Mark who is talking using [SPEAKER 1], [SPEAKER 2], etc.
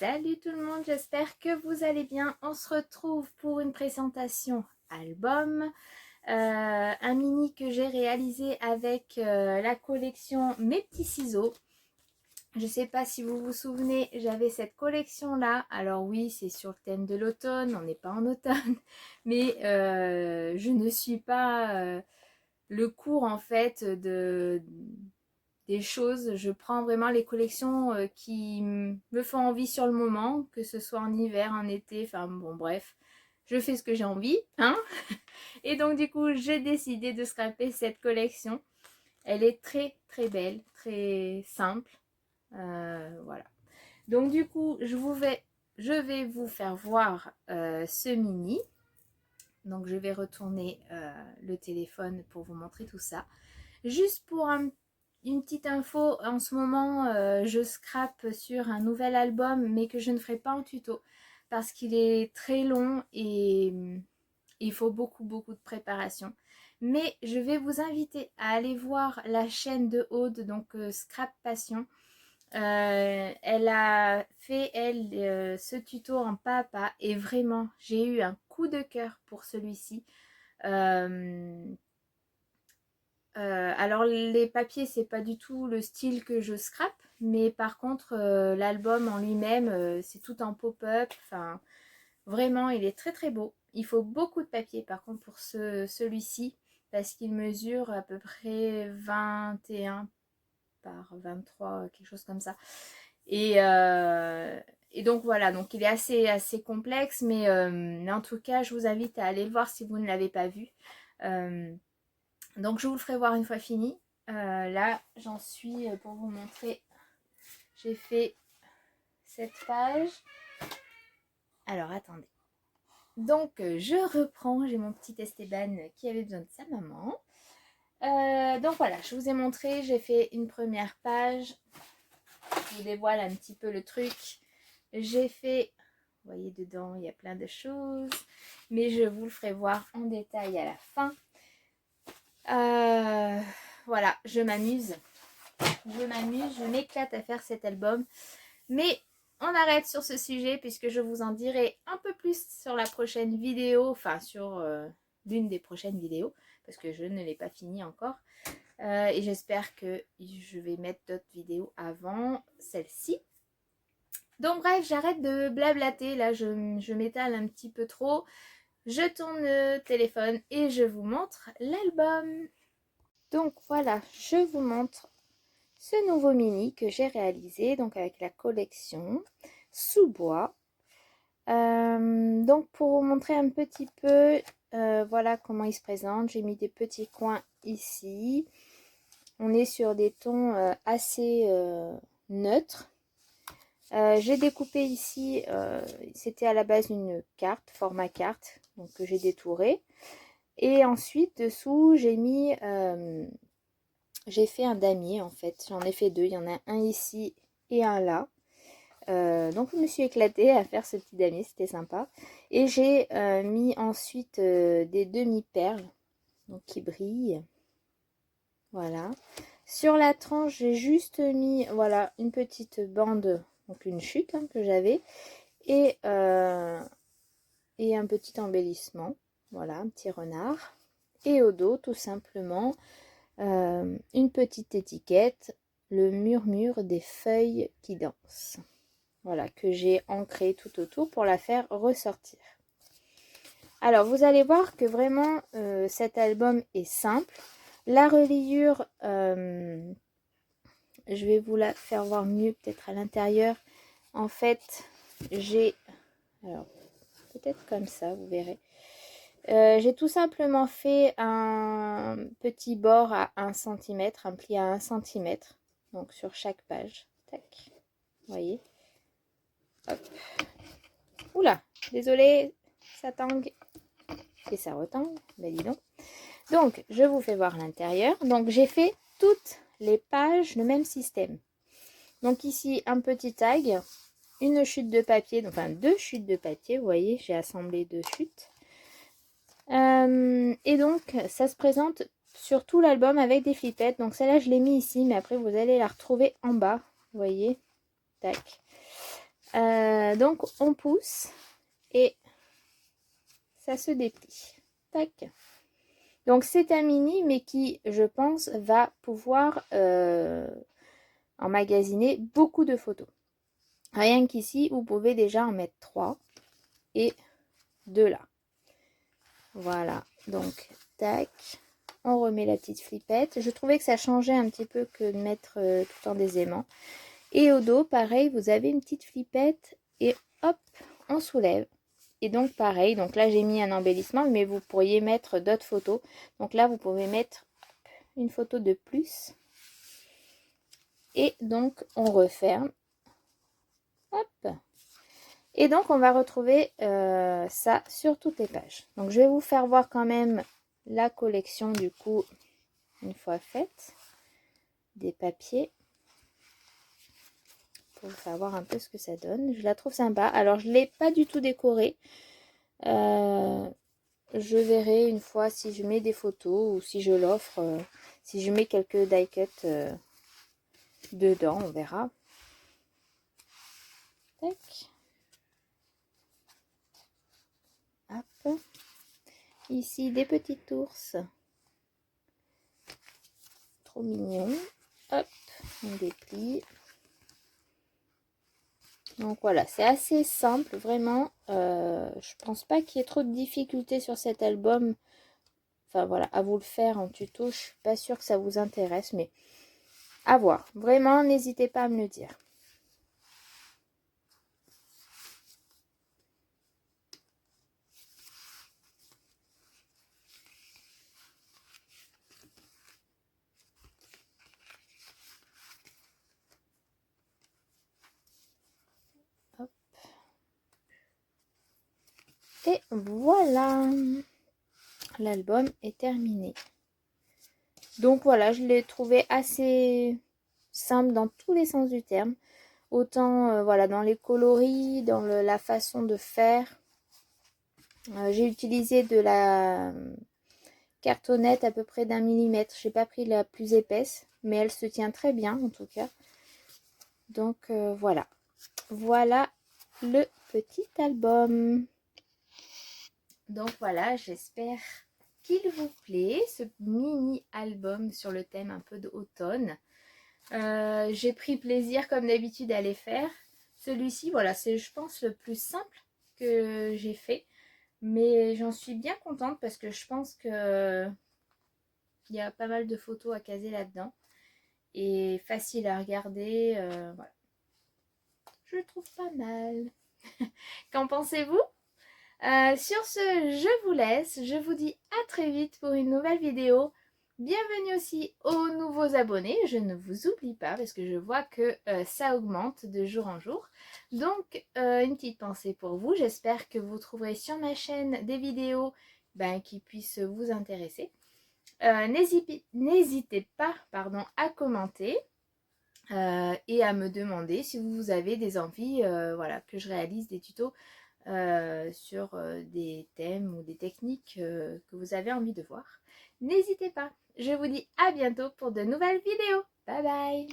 [SPEAKER 1] Salut tout le monde, j'espère que vous allez bien. On se retrouve pour une présentation album, un mini que j'ai réalisé avec la collection Mes petits ciseaux. Je sais pas si vous vous souvenez, j'avais cette collection là. Alors oui, c'est sur le thème de l'automne, on n'est pas en automne, mais je ne suis pas le cours en fait des choses. Je prends vraiment les collections qui me font envie sur le moment, que ce soit en hiver, en été, enfin bon bref, je fais ce que j'ai envie, hein. Et donc du coup, j'ai décidé de scraper cette collection. Elle est très très belle, très simple. Voilà. Donc du coup, je vais vous faire voir ce mini. Donc je vais retourner le téléphone pour vous montrer tout ça. Juste pour une petite info, en ce moment, je scrape sur un nouvel album, mais que je ne ferai pas en tuto, parce qu'il est très long et il faut beaucoup de préparation. Mais je vais vous inviter à aller voir la chaîne de Aude, donc Scrap Passion. Elle a fait, ce tuto en pas à pas, et vraiment, j'ai eu un coup de cœur pour celui-ci. Alors les papiers, c'est pas du tout le style que je scrape, mais par contre l'album en lui-même, c'est tout en pop-up. Enfin, vraiment, il est très très beau. Il faut beaucoup de papier par contre pour celui-ci, parce qu'il mesure à peu près 21 par 23, quelque chose comme ça. Et donc voilà, donc il est assez complexe, mais en tout cas, je vous invite à aller le voir si vous ne l'avez pas vu. Donc je vous le ferai voir une fois fini. Là, j'en suis pour vous montrer. J'ai fait cette page. Alors, attendez. Donc, je reprends. J'ai mon petit Esteban qui avait besoin de sa maman. Donc voilà, je vous ai montré. J'ai fait une première page. Je vous dévoile un petit peu le truc. J'ai fait... Vous voyez, dedans, il y a plein de choses. Mais je vous le ferai voir en détail à la fin. Voilà, je m'amuse, je m'éclate à faire cet album. Mais on arrête sur ce sujet puisque je vous en dirai un peu plus sur la prochaine vidéo, enfin sur l'une des prochaines vidéos, parce que je ne l'ai pas fini encore. Et j'espère que je vais mettre d'autres vidéos avant celle-ci. Donc bref, j'arrête de blablater, là je m'étale un petit peu trop. Je tourne le téléphone et je vous montre l'album. Donc voilà, je vous montre ce nouveau mini que j'ai réalisé, donc avec la collection sous bois. Donc pour vous montrer un petit peu, voilà comment il se présente. J'ai mis des petits coins ici. On est sur des tons assez neutres. J'ai découpé ici, c'était à la base une carte, format carte, donc que j'ai détouré. Et ensuite dessous j'ai mis... j'ai fait un damier en fait, j'en ai fait deux, il y en a un ici et un là. Donc je me suis éclatée à faire ce petit damier, c'était sympa. Et j'ai mis ensuite des demi-perles, donc qui brillent. Voilà. Sur la tranche, j'ai juste mis voilà une petite bande, donc une chute hein, que j'avais. Et un petit embellissement, voilà, un petit renard. Et au dos, tout simplement, une petite étiquette, le murmure des feuilles qui dansent. Voilà, que j'ai ancré tout autour pour la faire ressortir. Alors, vous allez voir que vraiment, cet album est simple. La reliure, je vais vous la faire voir mieux peut-être à l'intérieur. En fait, j'ai... Alors, peut-être comme ça, vous verrez. J'ai tout simplement fait un petit bord à 1 cm, un pli à 1 cm, donc sur chaque page. Tac, vous voyez. Hop. Oula, désolé, ça tangue. Et ça retangue, ben dis donc. Donc, je vous fais voir l'intérieur. Donc, j'ai fait toutes les pages le même système. Donc ici, un petit tag, une chute de papier, enfin 2 chutes de papier, vous voyez, j'ai assemblé 2 chutes. Et donc ça se présente sur tout l'album avec des flippettes. Donc celle-là je l'ai mis ici, mais après vous allez la retrouver en bas, vous voyez, tac. Donc on pousse et ça se déplie. Tac. Donc c'est un mini mais qui, je pense, va pouvoir emmagasiner beaucoup de photos. Rien qu'ici, vous pouvez déjà en mettre 3 et 2 là. Voilà, donc tac, on remet la petite flippette. Je trouvais que ça changeait un petit peu que de mettre tout en des aimants. Et au dos, pareil, vous avez une petite flippette et hop, on soulève. Et donc pareil, donc là j'ai mis un embellissement, mais vous pourriez mettre d'autres photos. Donc là, vous pouvez mettre une photo de plus. Et donc on referme. Hop. Et donc on va retrouver ça sur toutes les pages. Donc je vais vous faire voir quand même la collection du coup, une fois faite, des papiers. Pour vous faire voir un peu ce que ça donne. Je la trouve sympa. Alors je ne l'ai pas du tout décorée. Je verrai une fois si je mets des photos ou si je l'offre. Si je mets quelques die cuts dedans, on verra. Tac. Hop. Ici des petites ours. Trop mignon. Hop, on déplie. Donc voilà, c'est assez simple, vraiment. Je pense pas qu'il y ait trop de difficultés sur cet album. Enfin voilà, à vous le faire en tuto. Je suis pas sûre que ça vous intéresse, mais à voir. Vraiment, n'hésitez pas à me le dire. Hop. Et voilà, l'album est terminé. Donc voilà, je l'ai trouvé assez simple dans tous les sens du terme. Autant voilà, dans les coloris, dans la façon de faire. J'ai utilisé de la cartonnette à peu près d'1 millimètre. Je n'ai pas pris la plus épaisse, mais elle se tient très bien en tout cas. Donc voilà. Voilà le petit album. Donc voilà, j'espère qu'il vous plaît, ce mini album sur le thème un peu d'automne. J'ai pris plaisir comme d'habitude à les faire. Celui-ci, voilà, c'est je pense le plus simple que j'ai fait. Mais j'en suis bien contente parce que je pense que il y a pas mal de photos à caser là-dedans. Et facile à regarder. Voilà. Je le trouve pas mal. Qu'en pensez-vous ? Sur ce, je vous laisse. Je vous dis à très vite pour une nouvelle vidéo. Bienvenue aussi aux nouveaux abonnés. Je ne vous oublie pas parce que je vois que ça augmente de jour en jour. Donc, une petite pensée pour vous. J'espère que vous trouverez sur ma chaîne des vidéos qui puissent vous intéresser. N'hésitez pas à commenter. Et à me demander si vous avez des envies voilà, que je réalise des tutos sur des thèmes ou des techniques que vous avez envie de voir. N'hésitez pas. Je vous dis à bientôt pour de nouvelles vidéos. Bye bye.